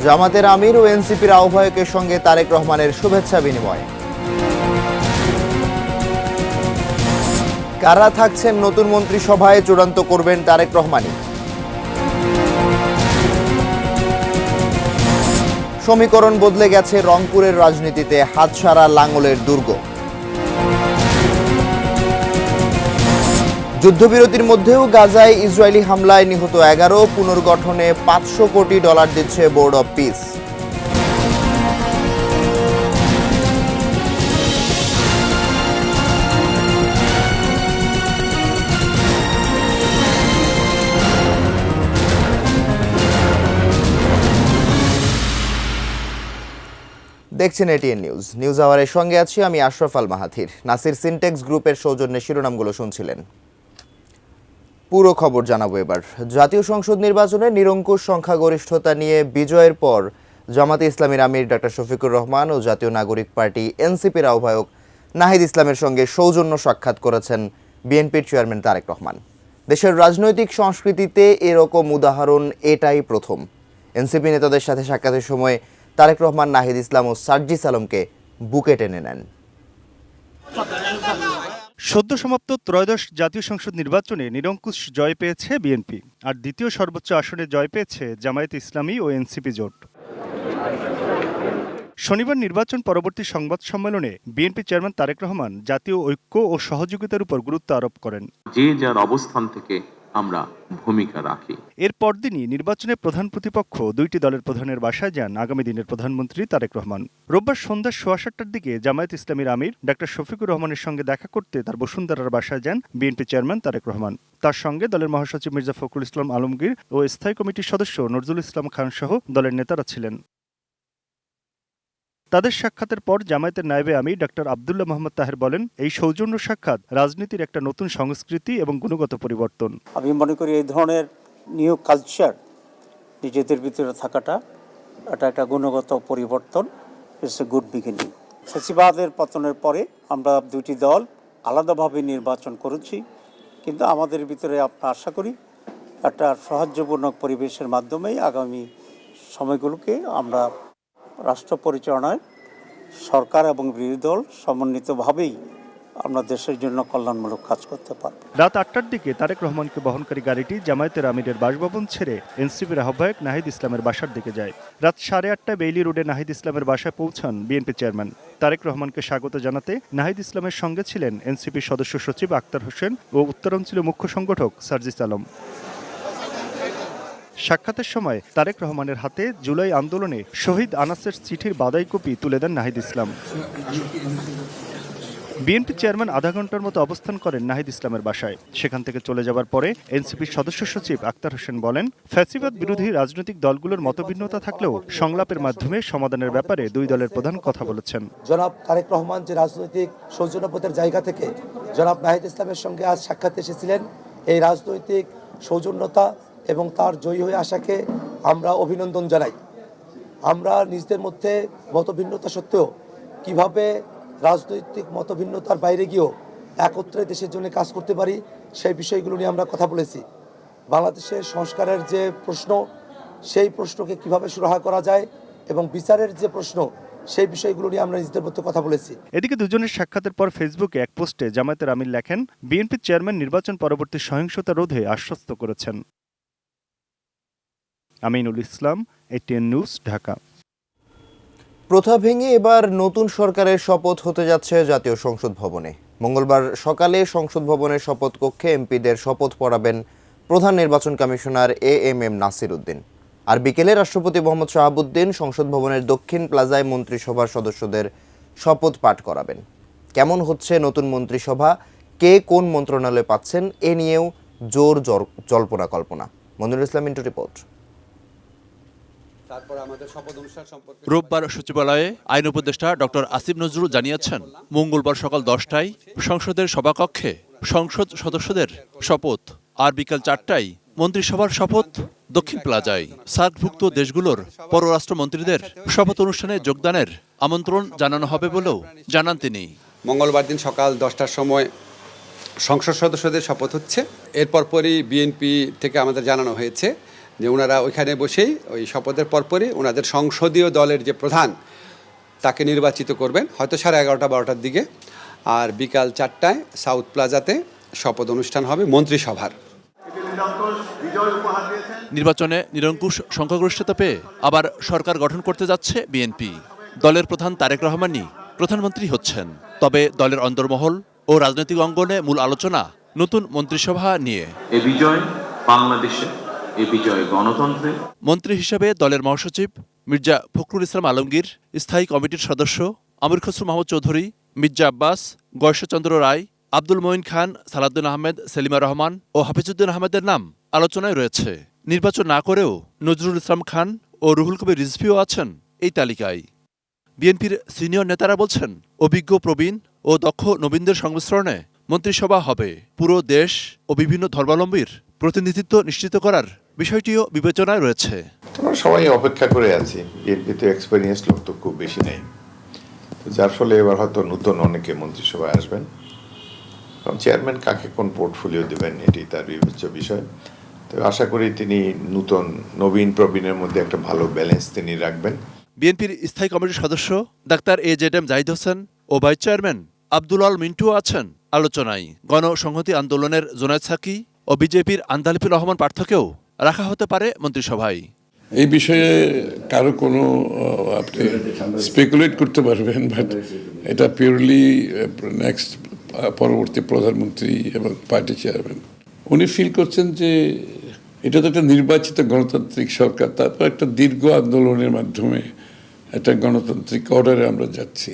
জামাতের আমির ও এনসিপির আহ্বায়কের সঙ্গে তারেক রহমানের শুভেচ্ছা বিনিময়। কারা থাকছেন নতুন মন্ত্রিসভায় চূড়ান্ত করবেন তারেক রহমানই। সমীকরণ বদলে গেছে রংপুরের রাজনীতিতে, হাতছাড়া লাঙ্গলের দুর্গ। যুদ্ধবিরতির মধ্যেও গাজায় ইসরায়েলি হামলায় নিহত 11, পুনর্গঠনে $500 কোটি দিচ্ছে বোর্ড অব পিস। দেখছেন এটিএন নিউজ আওয়ারের সঙ্গে আছি আমি আশরাফ আল মাহাথির। নাসির সিনটেক্স গ্রুপের সৌজন্যে শিরোনামগুলো শুনছিলেন, পুরো খবর জানাবো এবার। জাতীয় সংসদ নির্বাচনে নিরঙ্কুশ সংখ্যাগরিষ্ঠতা নিয়ে বিজয়ের পর জামাতে ইসলামীর আমির ডক্টর শফিকুর রহমান ও জাতীয় নাগরিক পার্টি এনসিপির আহ্বায়ক নাহিদ ইসলামের সঙ্গে সৌজন্য সাক্ষাৎ করেছেন বিএনপির চেয়ারম্যান তারেক রহমান। দেশের রাজনৈতিক সংস্কৃতিতে এরকম উদাহরণ এটাই প্রথম। এনসিপি নেতাদের সাথে সাক্ষাতের সময় তারেক রহমান নাহিদ ইসলাম ও সার্জিস আলমকে বুকে টেনে নেন। সদ্য সমাপ্ত ত্রয়োদশ জাতীয় সংসদ নির্বাচনে নিরঙ্কুশ জয় পেয়েছে বিএনপি, আর দ্বিতীয় সর্বোচ্চ আসনে জয় পেয়েছে জামায়াতে ইসলামী ও এনসিপি জোট। শনিবার নির্বাচন পরবর্তী সংবাদ সম্মেলনে বিএনপি চেয়ারম্যান তারেক রহমান জাতীয় ঐক্য ও সহযোগিতার উপর গুরুত্ব আরোপ করেন। যে যার অবস্থান থেকে আমরা ভূমিকা রাখি। এর পরদিনই নির্বাচনে প্রধান প্রতিপক্ষ দুইটি দলের প্রধানের বাসায় যান আগামী দিনের প্রধানমন্ত্রী তারেক রহমান। রোববার সন্ধ্যা 7:15টার দিকে জামায়াত ইসলামীর আমির ডক্টর শফিকুর রহমানের সঙ্গে দেখা করতে তার বসুন্ধরার বাসায় যান বিএনপি চেয়ারম্যান তারেক রহমান। তার সঙ্গে দলের মহাসচিব মির্জা ফখরুল ইসলাম আলমগীর ও স্থায়ী কমিটির সদস্য নজরুল ইসলাম খান সহ দলের নেতারা ছিলেন। তাদের সাক্ষাতের পর জামায়াতের নায়েবে আমির ডক্টর আব্দুল্লাহ মোহাম্মদ তাহের বলেন, এই সৌজন্য সাক্ষাৎ রাজনীতির একটা নতুন সংস্কৃতি এবং গুণগত পরিবর্তন। আমি মনে করি এই ধরনের নিউ কালচার নিজেদের ভিতরে থাকাটা এটা একটা গুণগত পরিবর্তন। It's a good beginning. ফ্যাসিবাদের পতনের পরে আমরা দুটি দল আলাদাভাবে নির্বাচন করেছি, কিন্তু আমাদের ভিতরে আমরা আশা করি একটা সৌহার্দ্যপূর্ণ পরিবেশের মাধ্যমেই আগামী সময়গুলোকে আমরা রাষ্ট্র পরিচালনায় সরকার এবং বিরোধী দল সমন্বিতভাবেই আমরা দেশের জন্য কল্যাণমূলক কাজ করতে পারব। রাত 8টার দিকে তারেক রহমানকে বহনকারী গাড়িটি জামায়াতের আমিরের বাসভবন ছেড়ে এনসিপির আহ্বায়ক নাহিদ ইসলামের বাসার দিকে যায়। রাত 8:30টায় বেইলি রোডে নাহিদ ইসলামের বাসায় পৌঁছান বিএনপি চেয়ারম্যান। তারেক রহমানকে স্বাগত জানাতে নাহিদ ইসলামের সঙ্গে ছিলেন এনসিপির সদস্য সচিব আক্তার হোসেন ও উত্তরাঞ্চলীয় মুখ্য সংগঠক সার্জিস আলম। সাক্ষাতের সময় তারেক রহমানের হাতে জুলাই আন্দোলনে শহীদ আনাসের চিঠির বাদাই কপি তুলে দেন নাহিদ ইসলাম। বিএনপি চেয়ারম্যান আধা ঘন্টার মতো অবস্থান করেন নাহিদ ইসলামের বাসায়। সেখান থেকে চলে যাবার পরে এনসিপির সদস্য সচিব আক্তার হোসেন বলেন, ফ্যাসিবাদ বিরোধী রাজনৈতিক দলগুলোর মতভিন্নতা থাকলেও সংলাপের মাধ্যমে সমাধানের ব্যাপারে দুই দলের প্রধান কথা বলেছেন। জনাব তারেক রহমান যে রাজনৈতিক সৌজন্যবোধের জায়গা থেকে জনাব নাহিদ ইসলামের সঙ্গে আজ সাক্ষাৎ এসেছিলেন, এই রাজনৈতিক সৌজন্যতা এবং তার জয়ী হয়ে আসাকে আমরা অভিনন্দন জানাই। আমরা নিজেদের মধ্যে মতভিন্নতা সত্ত্বেও কিভাবে রাজনৈতিক মতভিন্নতার বাইরে গিয়েও একত্রে দেশের জন্য কাজ করতে পারি, সেই বিষয়গুলো নিয়ে আমরা কথা বলেছি। বাংলাদেশের সংস্কারের যে প্রশ্ন, সেই প্রশ্নকে কিভাবে সুরাহা করা যায় এবং বিচারের যে প্রশ্ন, সেই বিষয়গুলো নিয়ে আমরা নিজেদের মধ্যে কথা বলেছি। এদিকে দুজনের সাক্ষাতের পর ফেসবুকে এক পোস্টে জামায়াতের আমির লেখেন, বিএনপির চেয়ারম্যান নির্বাচন পরবর্তী সহিংসতা রোধে আশ্বস্ত করেছেন। Aminul Islam, ATN news, Dhaka. প্রথা ভেঙে এবার নতুন সরকারের শপথ হতে যাচ্ছে জাতীয় সংসদ ভবনে। মঙ্গলবার সকালে সংসদ ভবনের শপথ কক্ষে এমপিদের শপথ পড়াবেন প্রধান নির্বাচন কমিশনার এএমএম নাসির উদ্দিন। আর বিকেলে রাষ্ট্রপতি মোহাম্মদ শাহাবুদ্দিন সংসদ ভবনের দক্ষিণ প্লাজায় মন্ত্রিসভার সদস্যদের শপথ পাঠ করাবেন। কেমন হচ্ছে নতুন মন্ত্রিসভা, কে কোন মন্ত্রণালয়ে পাচ্ছেন, এ নিয়েও জোর জল্পনা কল্পনা। মনিরুল ইসলাম ইন্টু রিপোর্ট। রোববার সচিবালয়ে আইন উপদেষ্টা ডক্টর আসিফ নজরুল জানিয়েছেন, মঙ্গলবার সকাল 10টায় সংসদের সভাকক্ষে সংসদ সদস্যদের শপথ, আর বিকাল 4টায় মন্ত্রিসভার শপথ দক্ষিণ প্লাজায়। সার্কভুক্ত দেশগুলোর পররাষ্ট্রমন্ত্রীদের শপথ অনুষ্ঠানে যোগদানের আমন্ত্রণ জানানো হবে বলেও জানান তিনি। মঙ্গলবার দিন সকাল 10টার সময় সংসদ সদস্যদের শপথ হচ্ছে। এরপর পরই বিএনপি থেকে আমাদের জানানো হয়েছে যে ওনারা ওইখানে বসেই ওই শপথের পরপরই ওনাদের সংসদীয় দলের যে প্রধান তাকে নির্বাচিত করবেন, হয়তো 11:30-12টার দিকে। আর বিকাল 4টায় সাউথ প্লাজাতে শপথ অনুষ্ঠান হবে মন্ত্রিসভার। নির্বাচনে নিরঙ্কুশ সংখ্যাগরিষ্ঠতা পেয়ে আবার সরকার গঠন করতে যাচ্ছে বিএনপি। দলের প্রধান তারেক রহমানই প্রধানমন্ত্রী হচ্ছেন। তবে দলের অন্দরমহল ও রাজনৈতিক অঙ্গনে মূল আলোচনা নতুন মন্ত্রিসভা নিয়ে। এ বিজয় বাংলাদেশে, এ বিজয় গণতন্ত্রে। মন্ত্রী হিসেবে দলের মহাসচিব মির্জা ফখরুল ইসলাম আলমগীর, স্থায়ী কমিটির সদস্য আমির খসরু মাহমুদ চৌধুরী, মির্জা আব্বাস, গয়েশ্বরচন্দ্র রায়, আব্দুল মঈন খান, সালাউদ্দিন আহমেদ, সেলিমা রহমান ও হাফিজউদ্দিন আহমেদের নাম আলোচনায় রয়েছে। নির্বাচন না করেও নজরুল ইসলাম খান ও রুহুল কবির রিজভীও আছেন এই তালিকায়। বিএনপির সিনিয়র নেতারা বলছেন, অভিজ্ঞ প্রবীণ ও দক্ষ নবীনদের সংমিশ্রণে মন্ত্রিসভা হবে। পুরো দেশ ও বিভিন্ন ধর্মাবলম্বীর প্রতিনিধিত্ব নিশ্চিত করার বিষয়টিও বিবেচনায় রয়েছে। আমরা সবাই অপেক্ষা করে আছি। বিএনপিতে এক্সপেরিয়েন্স লোক তো খুব বেশি নেই, যার ফলে এবার হয়তো নতুন অনেকে মন্ত্রিসভায় আসবেন। কারণ চেয়ারম্যান কাকে কোন পোর্টফোলিও দেবেন এটি তার বিবেচ্য বিষয়। তো আশা করি তিনি নতুন নবীন প্রবীণের মধ্যে একটা ভালো ব্যালেন্স তিনি রাখবেন। বিএনপির স্থায়ী কমিটির সদস্য ডাক্তার AJM জাহিদ হোসেন ও ভাইস চেয়ারম্যান আব্দুল আল মিন্টু আছেন আলোচনায়। গণসংহতি আন্দোলনের জোনায়েদ সাকি ও বিজেপির আন্দালিফুর রহমান পার্থকেও রাখা হতে পারে মন্ত্রিসভায়। এই বিষয়ে কারো কোনো আপনি স্পেকুলেট করতে পারবেন, বাট এটা পিওরলি নেক্সট পরবর্তী প্রধানমন্ত্রী এবং পার্টি চেয়ারম্যান উনি ফিল করছেন যে এটা তো একটা নির্বাচিত গণতান্ত্রিক সরকার, তারপর একটা দীর্ঘ আন্দোলনের মাধ্যমে একটা গণতান্ত্রিক অর্ডারে আমরা যাচ্ছি।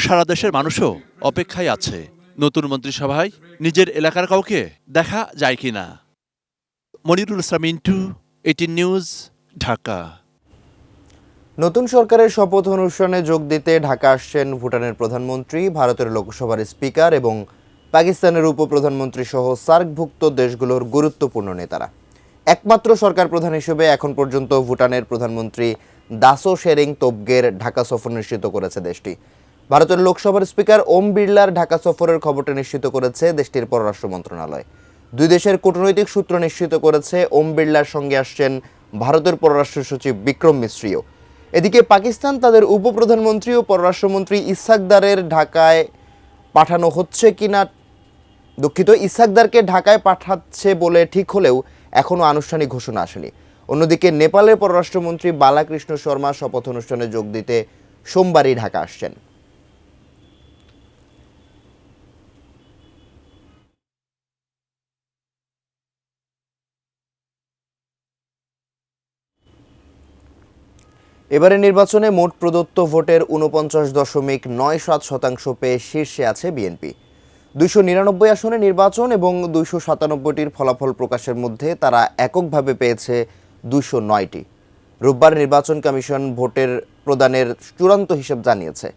সারা দেশের মানুষও অপেক্ষায় আছে নতুন মন্ত্রিসভায় নিজের এলাকার কাউকে দেখা যায় কিনা। মনিরুল ইসলাম মিন্টু, 18 নিউজ, ঢাকা। নতুন সরকারের শপথ অনুষ্ঠানে যোগ দিতে ঢাকা আসছেন ভুটানের প্রধানমন্ত্রী, ভারতের লোকসভার স্পিকার এবং পাকিস্তানের উপপ্রধানমন্ত্রী সহ সার্কভুক্ত দেশগুলোর গুরুত্বপূর্ণ নেতারা। একমাত্র সরকার প্রধান হিসেবে এখন পর্যন্ত ভুটানের প্রধানমন্ত্রী দাসো শেরিং তোবগের ঢাকা সফর নিশ্চিত করেছে দেশটি। ভারতের লোকসভার স্পিকার ওম বিড়লার ঢাকা সফরের খবরটি নিশ্চিত করেছে দেশটির পররাষ্ট্র মন্ত্রণালয়। দুই দেশের কূটনৈতিক সূত্র নিশ্চিত করেছে ওম বিড়লার সঙ্গে আসছেন ভারতের পররাষ্ট্র সচিব বিক্রম মিশ্রিও। এদিকে পাকিস্তান তাদের উপপ্রধানমন্ত্রী ও পররাষ্ট্রমন্ত্রী ইসহাকদারের ঢাকায় পাঠানো হচ্ছে কিনা ইসহাকদারকে ঢাকায় পাঠাচ্ছে বলে ঠিক হলেও এখনও আনুষ্ঠানিক ঘোষণা আসেনি। অন্যদিকে নেপালের পররাষ্ট্রমন্ত্রী বালাকৃষ্ণ শর্মা শপথ অনুষ্ঠানে যোগ দিতে সোমবারই ঢাকা আসছেন। এবারে নির্বাচনে মোট প্রদত্ত ভোটের 49.97% পেয়ে শীর্ষে আছে বিএনপি। 299 আসনে নির্বাচন এবং 297টির ফলাফল প্রকাশের মধ্যে তারা এককভাবে পেয়েছে 209টি। রোববার নির্বাচন কমিশন ভোটের প্রদানের চূড়ান্ত হিসেব জানিয়েছে।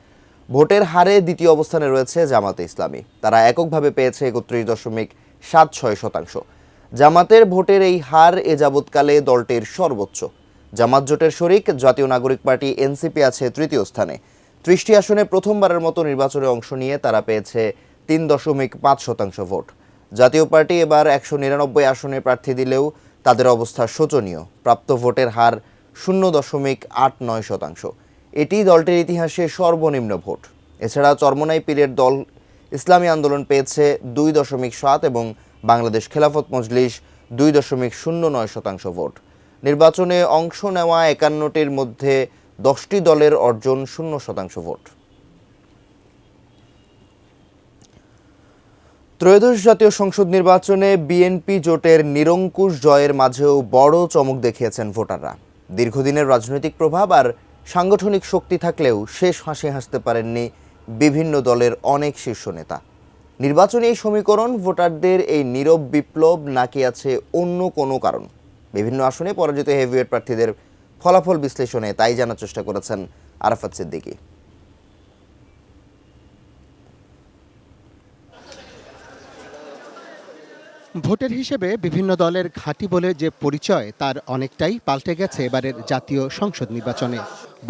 ভোটের হারে দ্বিতীয় অবস্থানে রয়েছে জামাতে ইসলামী, তারা এককভাবে পেয়েছে 31.76%। জামাতের ভোটের এই হার এ যাবৎকালে দলটির সর্বোচ্চ। জামাত জোটের শরিক জাতীয় নাগরিক পার্টি এনসিপি আছে তৃতীয় স্থানে। 30টি আসনে প্রথমবারের মতো নির্বাচনে অংশ নিয়ে তারা পেয়েছে 3.5% ভোট। জাতীয় পার্টি এবার 199 আসনে প্রার্থী দিলেও তাদের অবস্থা শোচনীয়, প্রাপ্ত ভোটের হার 0.89%। এটি দলটির ইতিহাসে সর্বনিম্ন ভোট। এছাড়া চরমোনাই পীরের দল ইসলামী আন্দোলন পেয়েছে 2.7 এবং বাংলাদেশ খেলাফত মজলিস 2.09% ভোট। নির্বাচনে অংশ নেওয়া 51টির মধ্যে 10টি দলের অর্জন 0% ভোট। ত্রয়োদশ জাতীয় সংসদ নির্বাচনে বিএনপি জোটের নিরঙ্কুশ জয়ের মাঝেও বড় চমক দেখিয়েছেন ভোটাররা। দীর্ঘদিনের রাজনৈতিক প্রভাব আর সাংগঠনিক শক্তি থাকলেও শেষ হাসি হাসতে পারেননি বিভিন্ন দলের অনেক শীর্ষ নেতা। নির্বাচনী এই সমীকরণ ভোটারদের এই নীরব বিপ্লব নাকি আছে অন্য কোনো কারণ? বিভিন্ন আসনে পরাজিত হেভিওয়েট প্রার্থীদের ফলাফল বিশ্লেষণে তাই জানার চেষ্টা করেছেন আরাফাত সিদ্দিকী। ভোটের হিসেবে বিভিন্ন দলের ঘাঁটি বলে যে পরিচয় তার অনেকটাই পাল্টে গেছে এবারের জাতীয় সংসদ নির্বাচনে।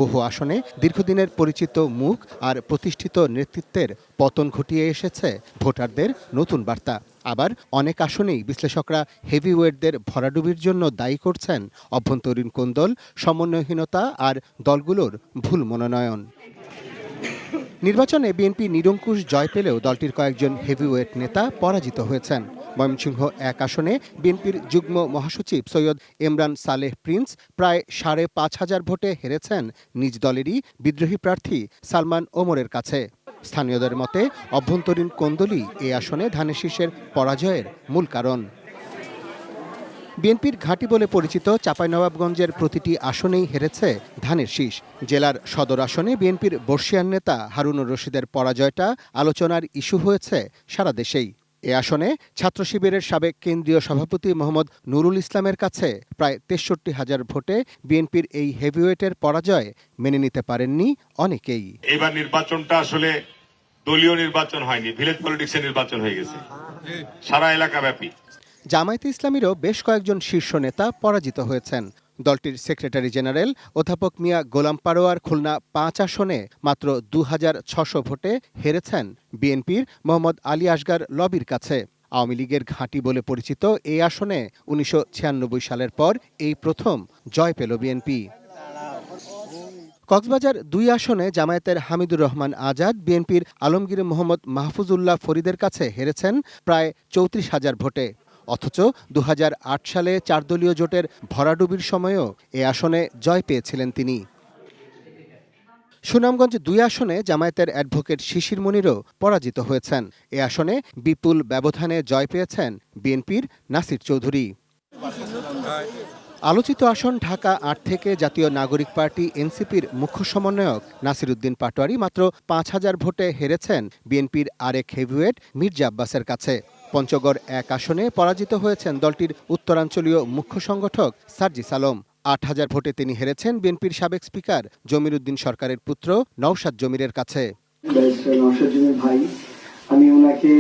বহু আসনে দীর্ঘদিনের পরিচিত মুখ আর প্রতিষ্ঠিত নেতৃত্বের পতন ঘটিয়ে এসেছে ভোটারদের নতুন বার্তা। আবার অনেক আসনেই বিশ্লেষকরা হেভিওয়েটদের ভরাডুবির জন্য দায়ী করছেন অভ্যন্তরীণ কোন্দল, সমন্বয়হীনতা আর দলগুলোর ভুল মনোনয়ন। নির্বাচনে বিএনপি নিরঙ্কুশ জয় পেলেও দলটির কয়েকজন হেভিওয়েট নেতা পরাজিত হয়েছেন। ময়মনসিংহ ১ আসনে বিএনপির যুগ্ম মহাসচিব সৈয়দ ইমরান সালেহ প্রিন্স প্রায় ৫,৫০০ ভোটে হেরেছেন নিজ দলেরই বিদ্রোহী প্রার্থী সালমান ওমরের কাছে। স্থানীয়দের মতে অভ্যন্তরীণ কোন্দলই এ আসনে ধানের শীষের পরাজয়ের মূল কারণ। বিএনপির ঘাঁটি বলে পরিচিত চাঁপাইনবাবগঞ্জের প্রতিটি আসনেই হেরেছে ধানের শীষ। জেলার সদর আসনে বিএনপির বর্ষিয়ান নেতা হারুনুর রশিদের পরাজয়টা আলোচনার ইস্যু হয়েছে সারা দেশেই। এ আসনে ছাত্র শিবিরের সাবেক কেন্দ্রীয় সভাপতি মোহাম্মদ নুরুল ইসলামের কাছে প্রায় ৬৩,০০০ ভোটে বিএনপির এই হেভিওয়েটের পরাজয় মেনে নিতে পারেননি অনেকেই। এবার নির্বাচনটা আসলে দলীয় নির্বাচন হয়নি, ভিলেজ পলিটিক্সের নির্বাচন হয়ে গেছে সারা এলাকাব্যাপী। জামায়াতে ইসলামীরও বেশ কয়েকজন শীর্ষ নেতা পরাজিত হয়েছেন। দলটির সেক্রেটারি জেনারেল অধ্যাপক মিয়া গোলাম পারোয়ার খুলনা ৫ আসনে মাত্র ২,৬০০ ভোটে হেরেছেন বিএনপির মোহাম্মদ আলী আসগার লবির কাছে। আওয়ামী লীগের ঘাঁটি বলে পরিচিত এই আসনে ১৯৯৬ সালের পর এই প্রথম জয় পেল বিএনপি। কক্সবাজার ২ আসনে জামায়াতের হামিদুর রহমান আজাদ বিএনপির আলমগীর মোহাম্মদ মাহফুজুল্লাহ ফরিদের কাছে হেরেছেন প্রায় ৩৪,০০০ ভোটে। অথচ ২০০৮ সালে ৪ দলীয় জোটের ভরাডুবির সময়ও এ আসনে জয় পেয়েছিলেন তিনি। সুনামগঞ্জ ২ আসনে জামায়াতের অ্যাডভোকেট শিশির মনিরও পরাজিত হয়েছেন। এ আসনে বিপুল ব্যবধানে জয় পেয়েছেন বিএনপির নাসির চৌধুরী। আলোচিত আসন ঢাকা ৮ থেকে জাতীয় নাগরিক পার্টি এনসিপির মুখ্য সমন্বয়ক নাসির উদ্দিন পাটোয়ারি মাত্র ৫,০০০ ভোটে হেরেছেন বিএনপির আরেক হেভিওয়েট মির্জা আব্বাসের কাছে। পঞ্চগড় ১ আসনে পরাজিত হয়েছেন দলটির উত্তরাঞ্চলীয় মুখ্য সংগঠক সার্জিস আলম। ৮,০০০ ভোটে তিনি হেরেছেন বিএনপির সাবেক স্পিকার জমির উদ্দিন সরকারের পুত্র নওশাদ জমিরের কাছে। ভাই, আমি ওনাকে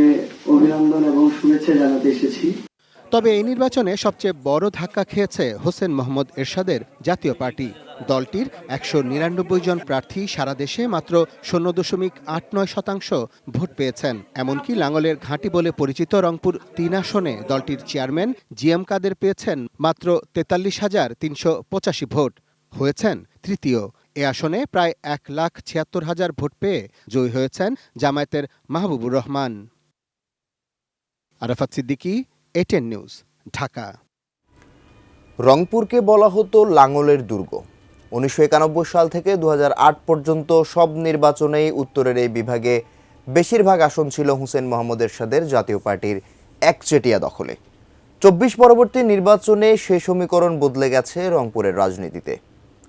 অভিনন্দন এবং শুভেচ্ছা জানাতে এসেছি। তবে এই নির্বাচনে সবচেয়ে বড় ধাক্কা খেয়েছে হোসেন মোহাম্মদ এরশাদের জাতীয় পার্টি। দলটির ১৯৯ জন প্রার্থী সারা দেশে মাত্র ০.৮৯% ভোট পেয়েছেন। এমনকি লাঙ্গলের ঘাঁটি বলে পরিচিত রংপুর ৩ আসনে দলটির চেয়ারম্যান জিএম কাদের পেয়েছেন মাত্র ৪৩,৩৮৫ ভোট, হয়েছেন তৃতীয়। এ আসনে প্রায় ১,৭৬,০০০ ভোট পেয়ে জয়ী হয়েছেন জামায়াতের মাহবুবুর রহমান। Arafat Siddiqui, ATN news, Dhaka. রংপুরকে বলা হতো লাঙ্গলের দুর্গ। ১৯৯১ সাল থেকে ২০০৮ পর্যন্ত সব নির্বাচনেই উত্তরের এই বিভাগে বেশিরভাগ আসন ছিল হোসেন মোহাম্মদ এরশাদের জাতীয় পার্টির একচেটিয়া দখলে। ২৪ পরবর্তী নির্বাচনে সে সমীকরণ বদলে গেছে রংপুরের রাজনীতিতে।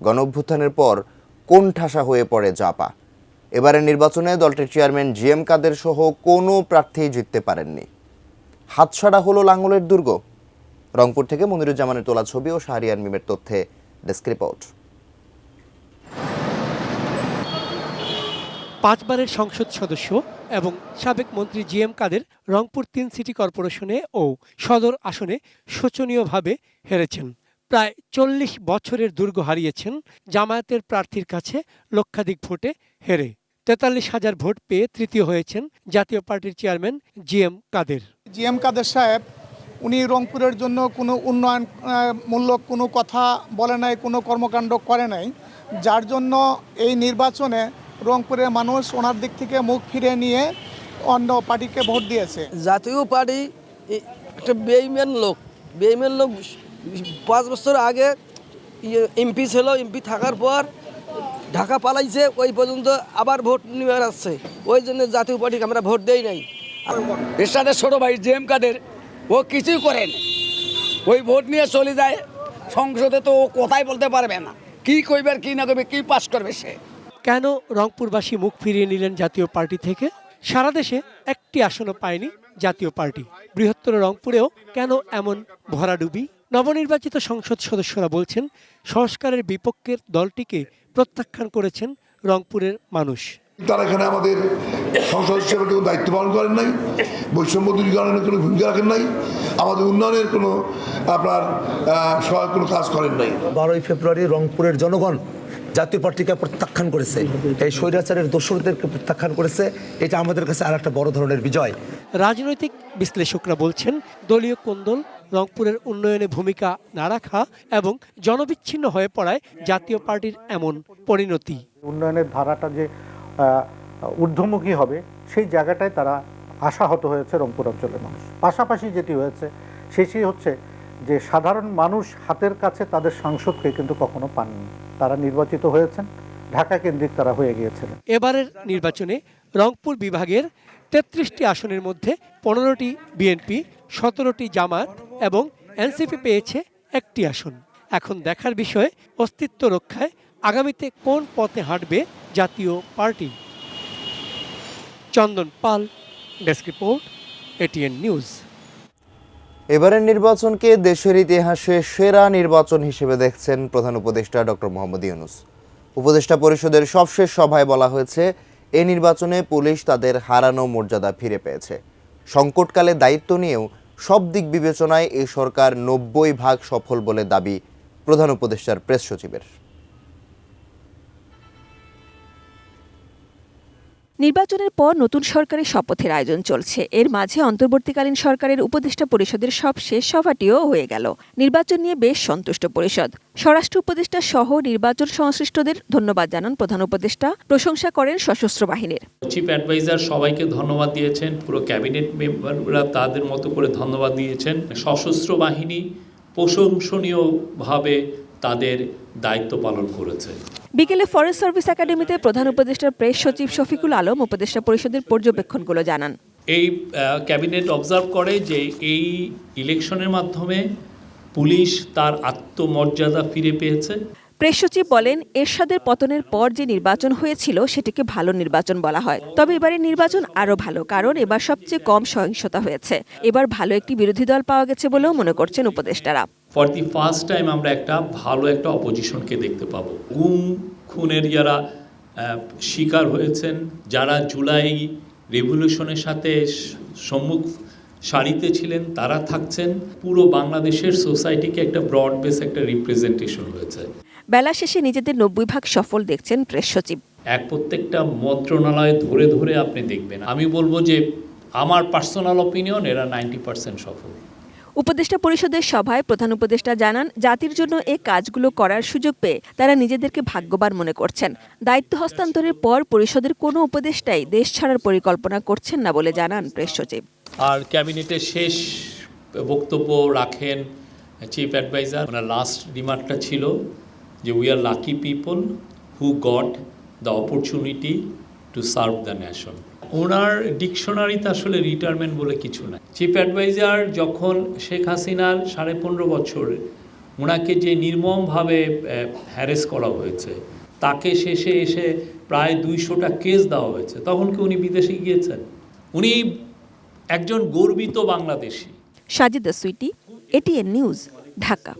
গণঅভ্যুত্থানের পর কোণঠাসা হয়ে পড়ে জাপা। এবারের নির্বাচনে দলটির চেয়ারম্যান জিএম কাদের সহ কোনো প্রার্থী জিততে পারেননি। হাতছাড়া হলো লাঙ্গলের দুর্গ। রংপুর থেকে মনিরুজ্জামানের তোলা ছবি ও শাহরিয়ার মিমের তথ্যে ডেস্ক রিপোর্ট। ৫ বারের সংসদ সদস্য এবং সাবেক মন্ত্রী জিএম কাদের রংপুর ৩ সিটি কর্পোরেশনে ও সদর আসনে শোচনীয়ভাবে হেরেছেন। প্রায় ৪০ বছরের দুর্গ হারিয়েছেন জামায়াতের প্রার্থীর কাছে লক্ষাধিক ভোটে হেরে। ৪৩,০০০ ভোট পেয়ে তৃতীয় হয়েছেন জাতীয় পার্টির চেয়ারম্যান জিএম কাদের। জিএম কাদের সাহেব উনি রংপুরের জন্য কোনো উন্নয়নমূলক কোনো কথা বলে নাই, কোনো কর্মকাণ্ড করে নাই, যার জন্য এই নির্বাচনে রংপুরের মানুষ ওনার দিক থেকে মুখ ফিরে নিয়ে অন্য পার্টিকে ভোট দিয়েছে। জাতীয় পার্টি একটা বেইমান লোক ৫ বছর আগে এমপি ছিল, এমপি থাকার পর ঢাকা পালাইছে, ওই পর্যন্ত আবার ভোট নিয়ে আসছে। ওই জন্য জাতীয় পার্টিকে আমরা ভোট দেই নাই। এরশাদের ছোট ভাই জিএম কাদের ও কিছুই করেন, ওই ভোট নিয়ে চলে যায় সংসদে, তো ও কথাই বলতে পারবে না, কি কইবার কি না কইবে, কি পাস করবে সে। কেন রংপুরবাসী মুখ ফিরিয়ে নিলেন জাতীয় পার্টি থেকে? সারা দেশে একটি আসনও পায়নি জাতীয় পার্টি। বৃহত্তর রংপুরেও কেন এমন ভরাডুবি? নবনির্বাচিত সংসদ সদস্যরা বলছেন সংস্কারের বিপক্ষের দলটিকে প্রত্যাখ্যান করেছেন রংপুরের মানুষ। তারা এখানে আমাদের সংসদ হিসেবে কোনো দায়িত্ব পালন করেন নাই, বৈষম্য দূরীকরণের কোনো ভূমিকা রাখেন নাই, আমাদের উন্নয়নের কোনো সহায়ক কোনো কাজ করেন নাই। 12ই ফেব্রুয়ারি রংপুরের জনগণ জাতীয় পার্টিকে প্রত্যাখ্যান করেছে, এই স্বৈরাচারের দোসরদেরকে প্রত্যাখ্যান করেছে। এটা আমাদের কাছে আর একটা বড় ধরনের বিজয়। রাজনৈতিক বিশ্লেষকরা বলছেন, দলীয় কোন্দল, রংপুরের উন্নয়নে ভূমিকা না রাখা এবং জনবিচ্ছিন্ন হয়ে পড়ায় জাতীয় পার্টির এমন পরিণতি। উন্নয়নের ধারাটা যে ঊর্ধ্বমুখী হবে সেই জায়গাটায় তারা আশাহত হয়েছে রংপুর অঞ্চলের মানুষ। পাশাপাশি যেটি হয়েছে সেটি হচ্ছে যে সাধারণ মানুষ হাতের কাছে তাদের সাংসদকে কিন্তু কখনো পাননি। তারা নির্বাচিত হয়েছেন, ঢাকা কেন্দ্রিক তারা হয়ে গিয়েছিলেন। এবারের নির্বাচনে রংপুর বিভাগের 33টি আসনের মধ্যে 15টি বিএনপি, 17টি জামায়াত এবং এনসিপি পেয়েছে একটি আসন। এখন দেখার বিষয় অস্তিত্ব রক্ষায় আগামীতে কোন পথে হাঁটবে জাতীয় পার্টি। চন্দন পাল, ডেস্ক রিপোর্ট, এটিএন নিউজ। এবারের নির্বাচনকে দেশের ইতিহাসে সেরা নির্বাচন হিসেবে দেখছেন প্রধান উপদেষ্টা ডক্টর মোহাম্মদ ইউনূস। উপদেষ্টা পরিষদের সবশেষ সভায় বলা হয়েছে, এই নির্বাচনে পুলিশ তাদের হারানো মর্যাদা ফিরে পেয়েছে। সংকটকালে দায়িত্ব নিয়েও সব দিক বিবেচনায় এই সরকার 90% সফল বলে দাবি প্রধান উপদেষ্টার প্রেস সচিবের। নির্বাচনের পর নতুন সরকারের শপথের আয়োজন চলছে। এর মাঝে অন্তর্বর্তীকালীন সরকারের উপদেষ্টা পরিষদের সবশেষ সভাটিও হয়ে গেল। নির্বাচন নিয়ে বেশ সন্তুষ্ট পরিষদ। স্বরাষ্ট্র উপদেষ্টা সহ নির্বাচন সংশ্লিষ্টদের ধন্যবাদ জানান প্রধান উপদেষ্টা, প্রশংসা করেন সশস্ত্র বাহিনীর। চিফ অ্যাডভাইজার সবাইকে ধন্যবাদ দিয়েছেন, পুরো ক্যাবিনেট মেম্বাররা তাদের মতো করে ধন্যবাদ দিয়েছেন। সশস্ত্র বাহিনী প্রশংসনীয়ভাবে তাদের দায়িত্ব পালন করেছে। বিকেলে ফরেস্ট সার্ভিস একাডেমিতে প্রধান উপদেষ্টার প্রেস সচিব শফিকুল আলম উপদেষ্টা পরিষদের পর্যবেক্ষণগুলো জানান। এই ক্যাবিনেট অবজার্ভ করে যে এই ইলেকশনের মাধ্যমে পুলিশ তার আত্মমর্যাদা ফিরে পেয়েছে। প্রেস সচিব বলেন, এরশাদের পতনের পর যে নির্বাচন হয়েছিল সেটিকে ভালো নির্বাচন বলা হয়। তবে এবারের নির্বাচন আরও ভালো, কারণ এবার সবচেয়ে কম সহিংসতা হয়েছে। এবার ভালো একটি বিরোধী দল পাওয়া গেছে বলেও মনে করছেন উপদেষ্টারা। ফর দি ফার্স্ট টাইম আমরা একটা ভালো একটা অপোজিশনকে দেখতে পাবো। গুম খুনের যারা শিকার হয়েছেন, যারা জুলাই রেভলিউশনের সাথে সম্মুখ সারিতে ছিলেন, তারা থাকছেন। পুরো বাংলাদেশের সোসাইটিকে একটা ব্রড বেস একটা রিপ্রেজেন্টেশন হয়েছে। বেলা শেষে নিজেদের 90% সফল দেখছেন প্রেস সচিব। প্রত্যেকটা মন্ত্রণালয় ধরে ধরে আপনি দেখবেন। আমি বলবো যে আমার পার্সোনাল অপিনিয়ন এরা 90% সফল। উপদেষ্টা পরিষদের সভায় প্রধান উপদেষ্টা জানান, জাতির জন্য এই কাজগুলো করার সুযোগ পেয়ে তারা নিজেদেরকে ভাগ্যবান মনে করছেন। দায়িত্ব হস্তান্তরের পর পরিষদের কোনো উপদেষ্টাই দেশ ছাড়ার পরিকল্পনা করছেন না বলে জানান প্রেস সচিব। আর ক্যাবিনেটের শেষ বক্তব্য রাখেন চিফ অ্যাডভাইজার। ওনার লাস্ট রিমার্কটা ছিল যে we are lucky people who got the opportunity to serve the nation. ওনার ডিকশনারিতে আসলে রিটায়ারমেন্ট বলে কিছু না। চিফ অ্যাডভাইজার যখন শেখ হাসিনার 15.5 বছর ওনাকে যে নির্মমভাবে হ্যারেস করা হয়েছে, তাকে শেষে এসে প্রায় 200টা কেস দেওয়া হয়েছে, তখন কি উনি বিদেশে গিয়েছেন? উনি একজন গর্বিত বাংলাদেশী। Sajida Sweety, ATN news, Dhaka.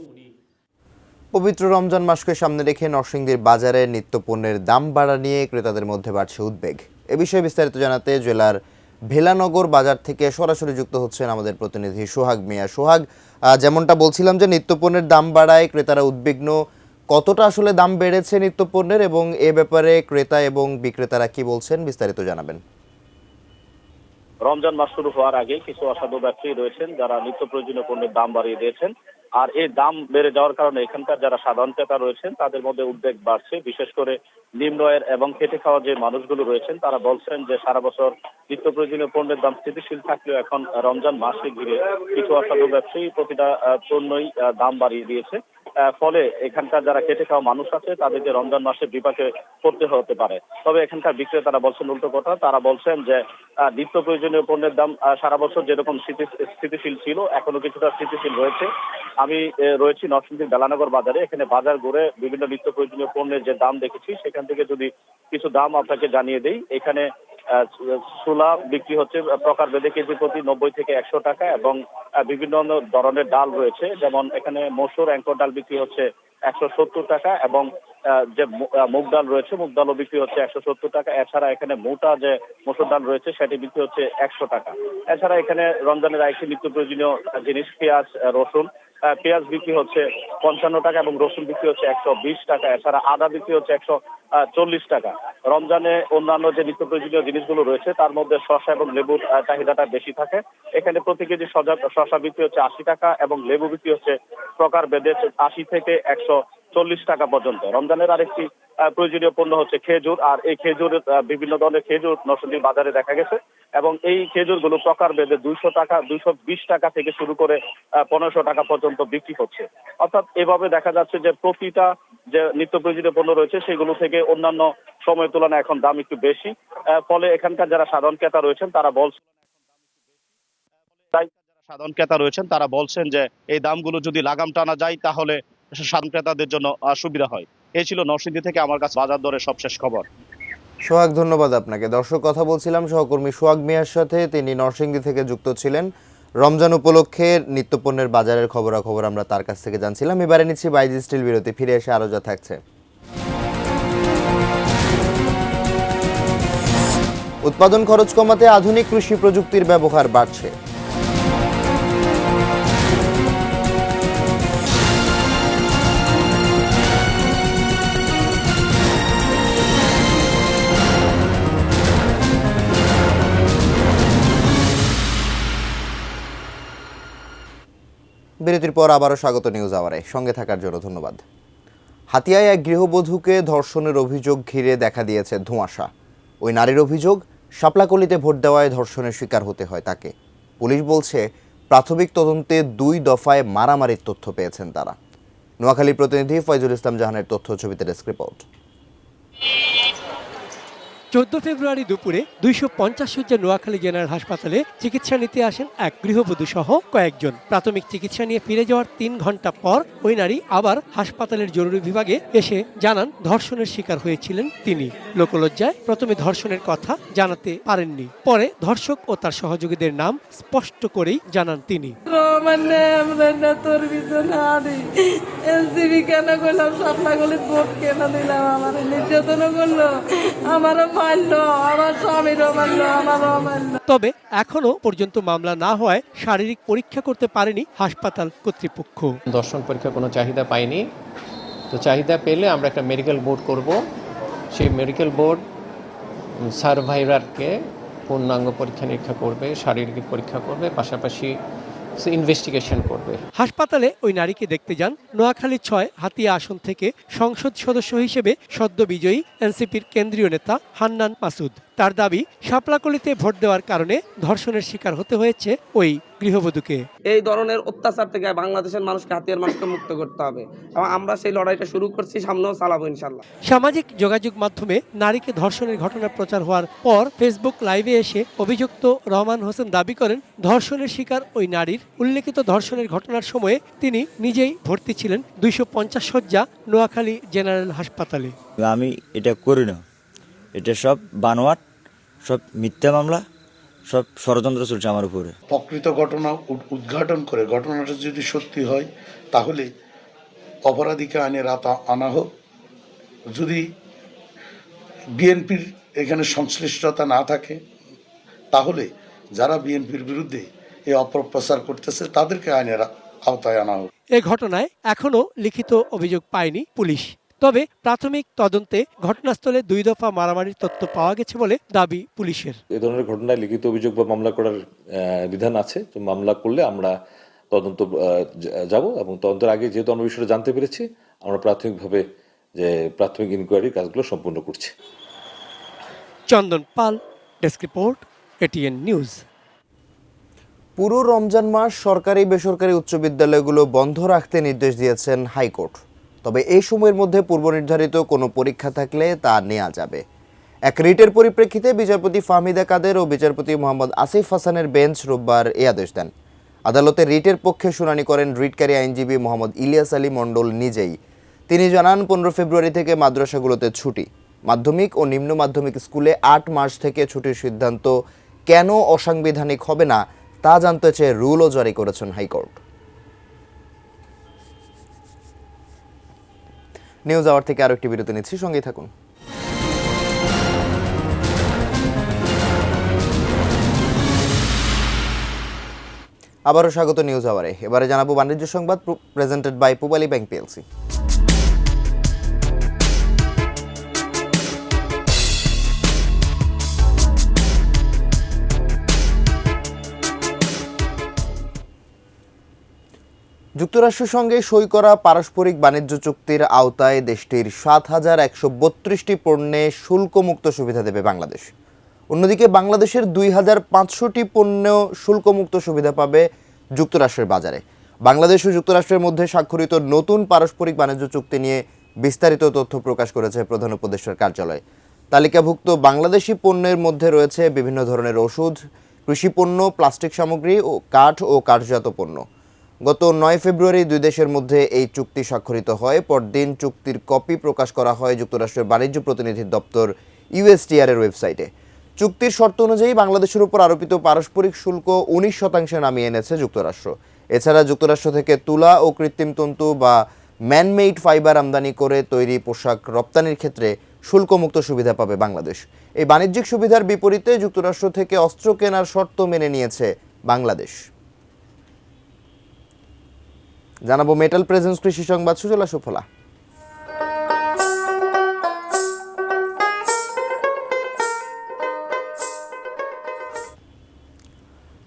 পবিত্র রমজান মাসকে সামনে রেখে নরসিংদীর বাজারে নিত্যপণ্যের দাম বাড়া নিয়ে ক্রেতাদের মধ্যে বাড়ছে উদ্বেগ। এ বিষয়ে বিস্তারিত জানাতে জেলার ভেলানগর বাজার থেকে সরাসরি যুক্ত হচ্ছেন আমাদের প্রতিনিধি সোহাগ মিয়া। সোহাগ, যেমনটা বলছিলাম যে নিত্যপণ্যের দাম বাড়ায় ক্রেতারা উদ্বিগ্ন, কতটা আসলে দাম বেড়েছে নিত্যপণ্যের এবং এ ব্যাপারে ক্রেতা এবং বিক্রেতারা কি বলছেন, বিস্তারিত জানাবেন। রমজান মাস শুরু হওয়ার আগে কিছু অসাধু ব্যবসায়ী রয়েছেন যারা নিত্য প্রয়োজনীয় পণ্যের দাম বাড়িয়ে দিয়েছেন। আর এই দাম বেড়ে যাওয়ার কারণে এখানকার যারা সাধারণ ক্রেতা রয়েছেন তাদের মধ্যে উদ্বেগ বাড়ছে। বিশেষ করে নিম্ন আয়ের এবং খেটে খাওয়া যে মানুষগুলো রয়েছেন তারা বলছেন যে সারা বছর নিত্য প্রয়োজনীয় পণ্যের দাম স্থিতিশীল থাকলেও এখন রমজান মাসে ঘিরে কিছু অসাধু ব্যবসায়ী প্রতিটা পণ্যই দাম বাড়িয়ে দিয়েছে। ফলে এখানকার যারা খেটে খাওয়া মানুষ আছে তাদেরকে রমজান মাসে বিপাকে পড়তে হতে পারে। তবে এখানকার বিক্রেতারা বলছেন উল্টো কথা। তারা বলছেন যে নিত্য প্রয়োজনীয় পণ্যের দাম সারা বছর যেরকম স্থিতিশীল ছিল এখনো কিছুটা স্থিতিশীল রয়েছে। আমি রয়েছি নরসিংদীর বেলানগর বাজারে। এখানে বাজার ঘুরে বিভিন্ন নিত্য প্রয়োজনীয় পণ্যের যে দাম দেখেছি সেখান থেকে যদি কিছু দাম আপনাকে জানিয়ে দেই, এখানে ছোলা বিক্রি হচ্ছে প্রকারভেদে কেজি প্রতি 90 থেকে 100 টাকা এবং বিভিন্ন ধরনের ডাল রয়েছে, যেমন এখানে মসুর অ্যাঙ্কর ডাল বিক্রি হচ্ছে 170 টাকা এবং যে মুগ ডাল রয়েছে মুগ ডালও বিক্রি হচ্ছে 170 টাকা। এছাড়া এখানে মোটা যে মসুর ডাল রয়েছে সেটি বিক্রি হচ্ছে 100 টাকা। এছাড়া এখানে রমজানের আরেকটি নিত্য প্রয়োজনীয় জিনিস পেঁয়াজ, রসুন পেঁয়াজ বিক্রি হচ্ছে 55 টাকা এবং রসুন বিক্রি হচ্ছে 120 টাকা। এছাড়া আদা বিক্রি হচ্ছে 140 টাকা। রমজানে অন্যান্য যে নিত্য প্রয়োজনীয় জিনিসগুলো রয়েছে তার মধ্যে শসা এবং লেবুর চাহিদাটা বেশি থাকে। এখানে প্রতি কেজি শসা বিক্রি হচ্ছে 80 টাকা এবং লেবু বিক্রি হচ্ছে প্রকার ভেদে 80 থেকে 140 টাকা পর্যন্ত। রমজানের আরেকটি প্রয়োজনীয় পণ্য হচ্ছে খেজুর, আর এই খেজুর বিভিন্ন ধরনের খেজুর নরসিংদীর বাজারে দেখা গেছে এবং এই খেজুরগুলো প্রকার ভেদে 200 টাকা 220 টাকা থেকে শুরু করে 1500 টাকা পর্যন্ত বিক্রি হচ্ছে। অর্থাৎ এভাবে দেখা যাচ্ছে যে প্রতিটা যে নিত্য প্রয়োজনীয় পণ্য রয়েছে সেগুলো থেকে অন্যান্য সময়ের তুলনায় এখন দাম একটু বেশি। ফলে এখানকার যারা সাধারণ ক্রেতা রয়েছেন তারা বলছেন যে এই দামগুলো যদি লাগাম টানা যায় তাহলে সাধারণ ক্রেতাদের জন্য সুবিধা হয়। এই ছিল নরসিংদী থেকে আমার কাছে বাজার দরের সবশেষ খবর। সোহাগ, ধন্যবাদ আপনাকে। দর্শক, কথা বলছিলাম সহকর্মী সোহাগ মিয়ার সাথে, তিনি নরসিংদী থেকে যুক্ত ছিলেন। রমজান উপলক্ষে নিত্যপণ্যের বাজারের খবরাখবর আমরা তার কাছ থেকে জানছিলাম। এবারে নিচ্ছি বাইজি স্টিল বিরতি, ফিরে এসে আরও যা থাকছে। উৎপাদন খরচ কমাতে আধুনিক কৃষি প্রযুক্তির ব্যবহার বাড়ছে। বিরতির পর আবারও স্বাগত নিউজ আওয়ারে, সঙ্গে থাকার জন্য ধন্যবাদ। হাতিয়ায় এক গৃহবধূকে ধর্ষণের অভিযোগ ঘিরে দেখা দিয়েছে ধোঁয়াশা। ওই নারীর অভিযোগ, শাপলাকলিতে ভোট দেওয়ায় ধর্ষণের শিকার হতে হয় তাকে। পুলিশ বলছে প্রাথমিক তদন্তে 2 দফায় মারামারির তথ্য পেয়েছেন তারা। নোয়াখালী প্রতিনিধি ফয়জুল ইসলাম জাহানের তথ্য ছবিতে ডেস্ক রিপোর্ট। 14 ফেব্রুয়ারি দুপুরে 250 শয্যা নোয়াখালী জেনারেল হাসপাতালে চিকিৎসা নিতে আসেন এক গৃহবধূ সহ কয়েকজন। প্রাথমিক চিকিৎসা নিয়ে ফিরে যাওয়ার 3 ঘন্টা পর ওই নারী আবার হাসপাতালের জরুরি বিভাগে এসে জানান ধর্ষণের শিকার হয়েছিলেন তিনি। লোকলজ্জায় প্রথমে ধর্ষণের কথা জানাতে পারেননি, পরে ধর্ষক ও তার সহযোগীদের নাম স্পষ্ট করেই জানান তিনি। তবে এখনো পর্যন্ত মামলা না হওয়ায় শারীরিক পরীক্ষা করতে পারেনি হাসপাতাল কর্তৃপক্ষ। দর্শন পরীক্ষা কোনো চাহিদা পাইনি, তো চাহিদা পেলে আমরা একটা মেডিকেল বোর্ড করব। সেই মেডিকেল বোর্ড সার্ভাইভারকে পূর্ণাঙ্গ পরীক্ষা নিরীক্ষা করবে, শারীরিক পরীক্ষা করবে, পাশাপাশি ইনভেস্টিগেশন করবে। হাসপাতালে ওই নারীকে দেখতে যান নোয়াখালী 6 হাতিয়া আসন থেকে সংসদ সদস্য হিসেবে সদ্য বিজয়ী এনসিপির কেন্দ্রীয় নেতা হান্নান মাসুদ। তার দাবি, শাপলাকলিতে ভোট দেওয়ার কারণে ধর্ষণের শিকার হতে হয়েছে ওই গৃহবধূকে। এই ধরনের অত্যাচার থেকে বাংলাদেশের মানুষকে, হাতিয়ার মানুষকে মুক্ত করতে হবে এবং আমরা সেই লড়াইটা শুরু করছি, সামনেও চালাবো ইনশাল্লাহ। সামাজিক যোগাযোগ মাধ্যমে নারীকে ধর্ষণের ঘটনা প্রচার হওয়ার পর ফেসবুক লাইভে এসে অভিযুক্ত রহমান হোসেন দাবি করেন, ধর্ষণের শিকার ওই নারীর উল্লেখিত ধর্ষণের ঘটনার সময়ে তিনি নিজেই ভর্তি ছিলেন 250 শয্যা নোয়াখালী জেনারেল হাসপাতালে। আমি এটা করি না, এটা সব বানোয়াট, সব মিথ্যা মামলা, সব ষড়যন্ত্র চলছে আমার উপরে। প্রকৃত ঘটনা উদ্ঘাটন করে ঘটনাটা যদি সত্যি হয় তাহলে অপরাধীকে আইনের আনা হোক। যদি বিএনপির এখানে সংশ্লিষ্টতা না থাকে তাহলে যারা বিএনপির বিরুদ্ধে এই অপপ্রচার করতেছে তাদেরকে আইনের আওতায় আনা হোক। এ ঘটনায় এখনো লিখিত অভিযোগ পায়নি পুলিশ। তবে প্রাথমিক তদন্তে ঘটনাস্থলে 2 দফা মারামারির তথ্য পাওয়া গেছে বলে দাবি পুলিশের। এই ধরনের ঘটনায় লিখিত অভিযোগ বা মামলা করার বিধান আছে। তো মামলা করলে আমরা তদন্ত যাব এবং তদন্তের আগে যেহেতু আমরা বিষয়টা জানতে পেরেছি, আমরা প্রাথমিকভাবে যে প্রাথমিক ইনকোয়ারির কাজগুলো সম্পূর্ণ করছি। চন্দন পাল, ডেস্ক রিপোর্ট, এটিএন নিউজ। পুরো রমজান মাস সরকারি বেসরকারি উচ্চ বিদ্যালয়গুলো বন্ধ রাখতে নির্দেশ দিয়েছেন হাইকোর্ট। তবে এই সময়ের মধ্যে পূর্ব নির্ধারিত কোনো পরীক্ষা থাকলে তা নেওয়া যাবে। এক রিটের পরিপ্রেক্ষিতে বিচারপতি ফাহমিদা কাদের ও বিচারপতি মোহাম্মদ আসিফ হাসানের বেঞ্চ রোববার এই আদেশ দেন। আদালতে রিটের পক্ষে শুনানি করেন রিটকারী আইনজীবী মোহাম্মদ ইলিয়াস আলী মণ্ডল নিজেই। তিনি জানান, 15 ফেব্রুয়ারি থেকে মাদ্রাসাগুলোতে ছুটি। মাধ্যমিক ও নিম্ন মাধ্যমিক স্কুলে 8 মার্চ থেকে ছুটির সিদ্ধান্ত কেন অসাংবিধানিক হবে না তা জানতে চেয়ে রুলও জারি করেছেন হাইকোর্ট। নিউজ আওয়ার থেকে আরো একটি বিরতি নিচ্ছি, সঙ্গেই থাকুন। আবারও স্বাগত নিউজ আওয়ারে। এবারে জানাবো বাণিজ্য সংবাদ presented by Pubali bank PLC. যুক্তরাষ্ট্রের সঙ্গে সই করা পারস্পরিক বাণিজ্য চুক্তির আওতায় দেশটির ৭,১৩২টি পণ্যে শুল্কমুক্ত সুবিধা দেবে বাংলাদেশ। অন্যদিকে বাংলাদেশের ২,৫০০টি পণ্য শুল্কমুক্ত সুবিধা পাবে যুক্তরাষ্ট্রের বাজারে। বাংলাদেশ ও যুক্তরাষ্ট্রের মধ্যে স্বাক্ষরিত নতুন পারস্পরিক বাণিজ্য চুক্তি নিয়ে বিস্তারিত তথ্য প্রকাশ করেছে প্রধান উপদেষ্টার কার্যালয়। তালিকাভুক্ত বাংলাদেশি পণ্যের মধ্যে রয়েছে বিভিন্ন ধরনের ওষুধ, কৃষিপণ্য, প্লাস্টিক সামগ্রী ও কাঠজাত পণ্য। গত ৯ ফেব্রুয়ারি দুই দেশের মধ্যে এই চুক্তি স্বাক্ষরিত হয়। পরদিন চুক্তির কপি প্রকাশ করা হয় যুক্তরাষ্ট্রের বাণিজ্য প্রতিনিধি দপ্তর USTR এর ওয়েবসাইটে। চুক্তির শর্ত অনুযায়ী বাংলাদেশের উপর আরোপিত পারস্পরিক শুল্ক 19% নামিয়ে এনেছে যুক্তরাষ্ট্র। এছাড়া যুক্তরাষ্ট্র থেকে তুলা ও কৃত্রিম তন্তু বা ম্যানমেইড ফাইবার আমদানি করে তৈরি পোশাক রপ্তানির ক্ষেত্রে শুল্কমুক্ত সুবিধা পাবে বাংলাদেশ। এই বাণিজ্যিক সুবিধার বিপরীতে যুক্তরাষ্ট্র থেকে অস্ত্র কেনার শর্ত মেনে নিয়েছে বাংলাদেশ। জানাবো মেটাল প্রেজেন্স কৃষি সংবাদ সুজলা সুফলা।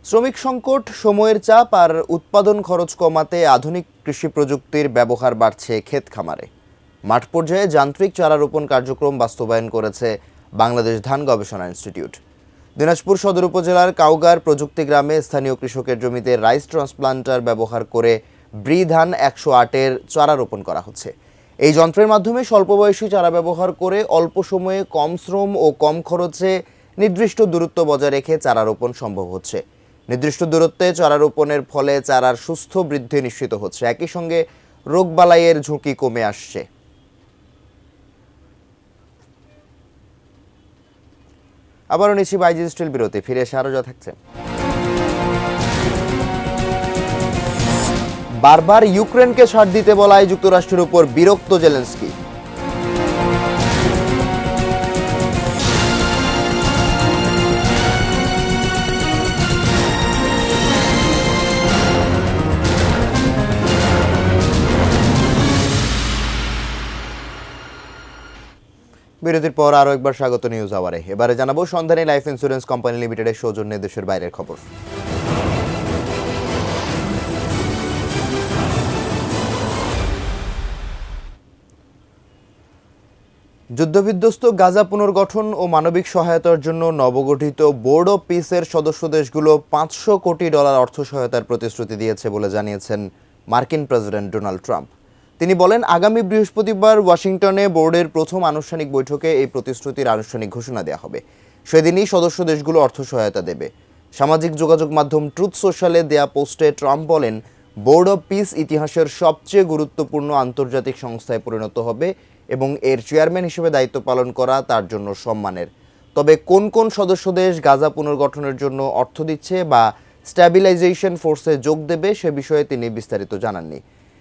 শ্রমিক সংকট, সময়ের চাপ আর উৎপাদন খরচ কমাতে আধুনিক কৃষি প্রযুক্তির ব্যবহার বাড়ছে ক্ষেত খামারে। মাঠ পর্যায়ে যান্ত্রিক চারা রোপণ কার্যক্রম বাস্তবায়ন করেছে বাংলাদেশ ধান গবেষণা ইনস্টিটিউট। দিনাজপুর সদর উপজেলার কাউগার প্রযুক্তি গ্রামে স্থানীয় কৃষকের জমিতে রাইস ট্রান্সপ্লান্টার ব্যবহার করে ব্রি ধান 108-এর চারা রোপণ করা হচ্ছে। এই যন্ত্রের মাধ্যমে স্বল্পবয়সী চারা ব্যবহার করে অল্প সময়ে কম শ্রম ও কম খরচে নির্দিষ্ট দূরত্ব বজায় রেখে চারা রোপণ সম্ভব হচ্ছে। নির্দিষ্ট দূরত্বে চারা রোপণের ফলে চারার সুস্থ বৃদ্ধি নিশ্চিত হচ্ছে, একই সঙ্গে রোগবালাইয়ের ঝুঁকি কমে আসছে। আবারও নিচ্ছি বাইজি স্টিল বিরতি, ফিরে এসে আরও যা থাকছে। বারবার ইউক্রেনকে ছাড় দিতে বলায় যুক্তরাষ্ট্রের উপর বিরক্ত জেলেনস্কি। বিরতির পর আরও একবার স্বাগত নিউজ আওয়ারে। এবারে জানাবো সন্ধানী লাইফ ইন্স্যুরেন্স কোম্পানি লিমিটেডের সৌজন্যে দেশের বাইরের খবর। যুদ্ধবিধ্বস্ত গাজা পুনর্গঠন ও মানবিক সহায়তার জন্য নবগঠিত বোর্ড অব পিসের সদস্য দেশগুলো $500 কোটি অর্থ সহায়তার প্রতিশ্রুতি দিয়েছে বলে জানিয়েছেন মার্কিন প্রেসিডেন্ট ডোনাল্ড ট্রাম্প। তিনি বলেন, আগামী বৃহস্পতিবার ওয়াশিংটনে বোর্ডের প্রথম আনুষ্ঠানিক বৈঠকে এই প্রতিশ্রুতির আনুষ্ঠানিক ঘোষণা দেওয়া হবে। সেদিনই সদস্য দেশগুলো অর্থ সহায়তা দেবে। সামাজিক যোগাযোগ মাধ্যম ট্রুথ সোশ্যালে দেয়া পোস্টে ট্রাম্প বলেন, বোর্ড অব পিস ইতিহাসের সবচেয়ে গুরুত্বপূর্ণ আন্তর্জাতিক সংস্থায় পরিণত হবে এবং এর চেয়ারম্যান হিসেবে দায়িত্ব পালন করা তার জন্য সম্মানের। তবে কোন কোন সদস্য দেশ গাজা পুনর্গঠনের জন্য অর্থ দিচ্ছে বা স্ট্যাবিলাইজেশন ফোর্সে যোগ দেবে সে বিষয়ে তিনি বিস্তারিত জানাননি।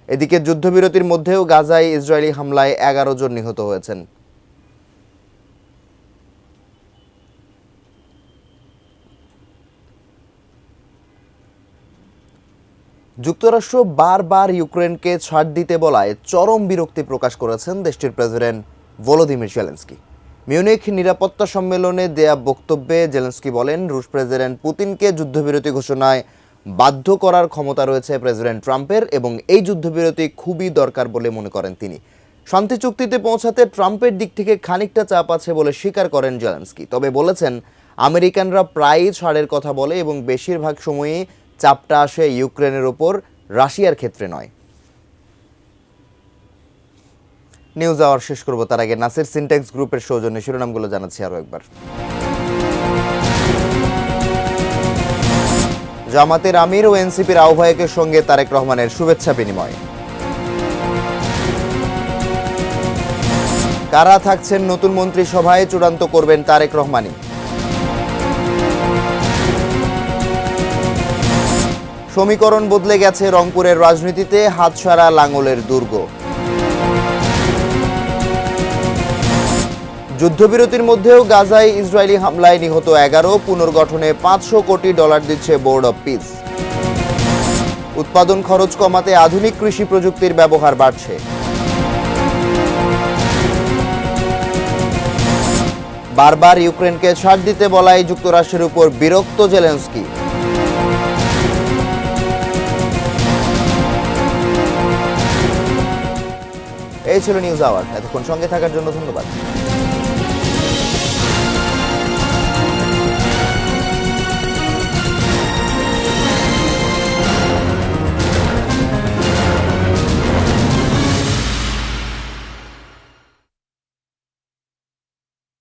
এদিকে যুদ্ধবিরতির মধ্যেও গাজায় ইসরায়েলি হামলায় 11 জন নিহত হয়েছেন। যুক্তরাষ্ট্র বারবার ইউক্রেনকে ছাড় দিতে বলায় চরম বিরক্তি প্রকাশ করেছেন দেশটির প্রেসিডেন্ট ভলোদিমির জেলেনস্কি। মিউনিখ নিরাপত্তা সম্মেলনে দেয়া বক্তব্যে জেলেনস্কি বলেন, রুশ প্রেসিডেন্ট পুতিনকে যুদ্ধবিরতি ঘোষণায় বাধ্য করার ক্ষমতা রয়েছে প্রেসিডেন্ট ট্রাম্পের এবং এই যুদ্ধবিরতি খুবই দরকার বলে মনে করেন তিনি। শান্তি চুক্তিতে পৌঁছাতে ট্রাম্পের দিক থেকে খানিকটা চাপ আছে বলে স্বীকার করেন জেলেনস্কি। তবে বলেছেন, আমেরিকানরা প্রায়ই ছাড়ের কথা বলে এবং বেশিরভাগ সময়ই চাপটা আসে ইউক্রেনের ওপর, রাশিয়ার ক্ষেত্রে নয়। নিউজ আওয়ার শেষ করব, তার আগে নাসির সিনটেক্স গ্রুপের সৌজন্যে শিরোনামগুলো জানাচ্ছি আরও একবার। জামাতের আমির ও এনসিপির আহ্বায়কের সঙ্গে তারেক রহমানের শুভেচ্ছা বিনিময়। কারা থাকছেন নতুন মন্ত্রিসভায় চূড়ান্ত করবেন তারেক রহমানই। সমীকরণ বদলে গেছে রংপুরের রাজনীতিতে, হাতছাড়া লাঙ্গলের দুর্গ। যুদ্ধবিরতির মধ্যেও গাজায় ইসরায়েলি হামলায় নিহত 11, পুনর্গঠনে $500 কোটি দিচ্ছে বোর্ড অব পিস। উৎপাদন খরচ কমাতে আধুনিক কৃষি প্রযুক্তির ব্যবহার বাড়ছে। বারবার ইউক্রেনকে ছাড় দিতে বলায় যুক্তরাষ্ট্রের উপর বিরক্ত জেলেনস্কি। এই ছিল নিউজ আওয়ার। এতক্ষণ সঙ্গে থাকার জন্য ধন্যবাদ।